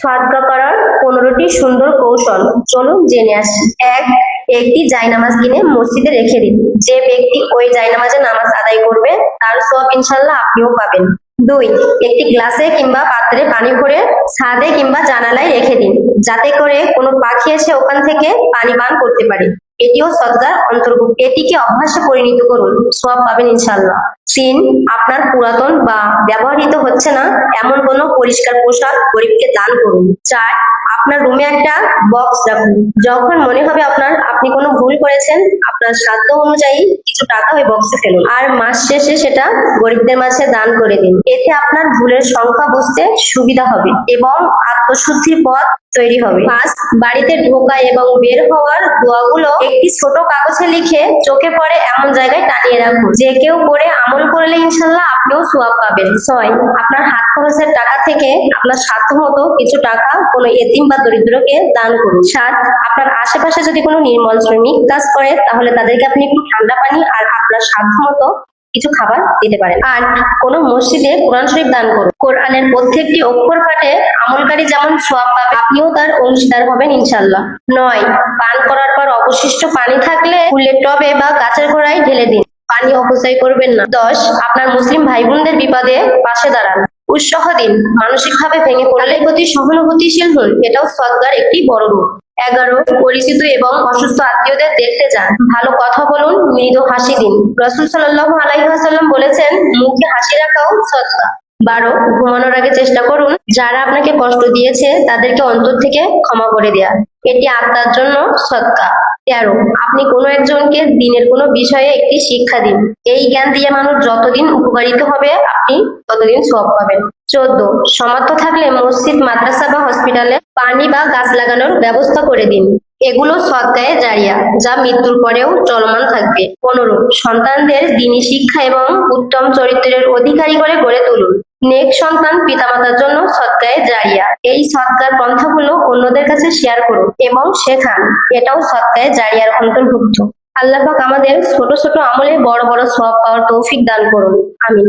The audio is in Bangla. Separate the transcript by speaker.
Speaker 1: সাদকা করার 15টি সুন্দর কৌশল চলুন জেনে আসি। এক, একটি জায়নামাজ কিনে মসজিদে রেখে দিন। যে ব্যক্তি ওই জায়নামাজে নামাজ আদায় করবে তার সওয়াব ইনশাআল্লাহ আপনিও পাবেন। দুই, একটি গ্লাসে কিংবা পাত্রে পানি ভরে ছাদে কিংবা জানালায় রেখে দিন, যাতে করে কোনো পাখি এসে ওখান থেকে পানি পান করতে পারে। এটিও সদকার অন্তর্ভুক্ত। এটিকে অভ্যাসে পরিণত করুন, সওয়াব পাবেন ইনশাআল্লাহ। তিন, আপনার পুরাতন বা ব্যবহৃত হচ্ছে না এমন কোনো পরিষ্কার পোশাক গরিবকে দান করুন। চার, আপনার রুমে একটা বক্স রাখুন। যখন মনে হবে আপনি কোনো ভুল করেছেন, আপনার সাধ্য অনুযায়ী কিছু টাকা ওই বক্সে ফেলুন, আর মাস শেষে সেটা গরিবদের মাঝে দান করে দিন। এতে আপনার ভুলের সংখ্যা বুঝতে সুবিধা হবে এবং আত্মশুদ্ধির পথ তৈরি হবে। পাঁচ, বাড়িতে ঢোকা এবং বের হওয়ার দোয়াগুলো একটি ছোট কাগজে লিখে চোখে পড়ে এমন জায়গায় টানিয়ে রাখুন, যে কেউ পড়ে আমল করলে ইনশাআল্লাহ আপনিও সওয়াব পাবেন। ছয়, আপনার হাত খরচের টাকা থেকে আপনার সাধ্য মতো কিছু টাকা কোনো এতিম বা দরিদ্রকে দান করুন। সাত, আপনার আশেপাশে যদি কোনো নির্মল শ্রমিক কাজ করে তাহলে তাদেরকে আপনি একটু ঠান্ডা পানি আর আপনার সাধ্য মতো কিছু খাবার দিতে পারেন। আর কোন মসজিদে কোরআন শরীফ দান করুন। কোরআনের প্রত্যেকটি অক্ষর পাঠে আমলকারী যেমন সওয়াব পাবে, আপনিও তার অংশীদার হবেন ইনশাআল্লাহ। নয়, পান করার পর অবশিষ্ট পানি থাকলে ফুলের টবে বা গাছের গোড়ায় ঢেলে দিন, পানি অপচয় করবেন না। 10, আপনার মুসলিম ভাই বোনদের বিপদে পাশে দাঁড়ান, উৎসাহ দিন, মানসিকভাবে ভেঙে পড়লে প্রতি সহানুভূতিশীল হন, এটাও সদকার একটি বড় রূপ। 11, পরিচিত এবং অসুস্থ আত্মীয়দের দেখতে যান, ভালো কথা বলুন, মৃদু হাসি দিন। রাসূল সাল্লাল্লাহু আলাইহি ওয়াসাল্লাম বলেছেন, মুখে হাসি রাখাও সদকা। 12, ঘুমানোর আগে চেষ্টা করুন যারা আপনাকে কষ্ট দিয়েছে তাদেরকে অন্তর থেকে ক্ষমা করে দেয়া, এটি আত্মার জন্য সদকা। 13, আপনি কোনো একজনকে দিনের কোনো বিষয়ে একটি শিক্ষা দিন, এই জ্ঞান দিয়ে মানুষ যতদিন উপকারিত হবে আপনি ততদিন সওয়াব পাবেন। 14, সামর্থ্য থাকলে মসজিদ, মাদ্রাসা বা হসপিটালে পানি বা গাছ লাগানোর ব্যবস্থা করে দিন, এগুলো সদকায়ে জারিয়া যা মৃত্যুর পরেও চলমান থাকবে। 15, সন্তানদের দ্বীনি শিক্ষা এবং উত্তম চরিত্রের অধিকারী করে গড়ে তুলুন, নেক সন্তান পিতামাতার জন্য সদকায়ে জারিয়া। এই সদকার পন্থাগুলো অন্যদের কাছে শেয়ার করুন এবং শেখান, এটাও সদকায়ে জারিয়ার অন্তর্ভুক্ত। আল্লাহ পাক আমাদের ছোট ছোট আমলে বড় বড় সওয়াব পাওয়ার তৌফিক দান করুন, আমিন।